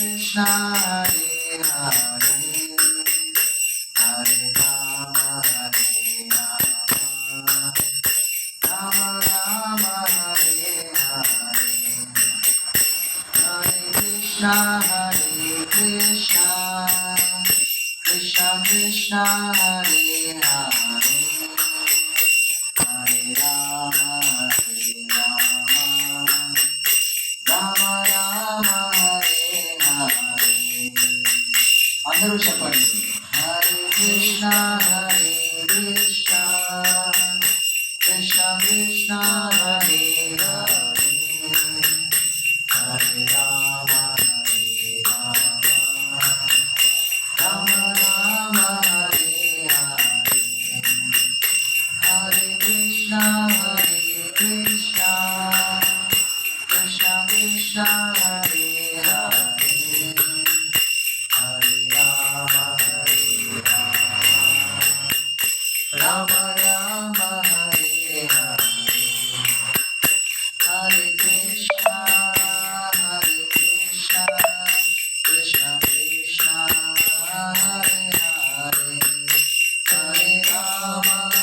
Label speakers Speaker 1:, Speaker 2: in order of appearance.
Speaker 1: Krishna, Hare Hare, Hare Rama, Hare Rama, Rama Rama, Hare Hare, Hare Krishna, Krishna Krishna, Hare Hare, Hare Rama, Rama Rama, Hare Hare. అందరూ చెప్పండి. హరే కృష్ణ కృష్ణ కృష్ణ, హరే హరే, హరే రామ రామ రామ, హరే హరే, హరే కృష్ణ కృష్ణ కృష్ణ, హరే హరే, హరే రామ రామ రామ, హరే హరే, హరే కృష్ణ కృష్ణ కృష్ణ, హరే హరే, హరే రామ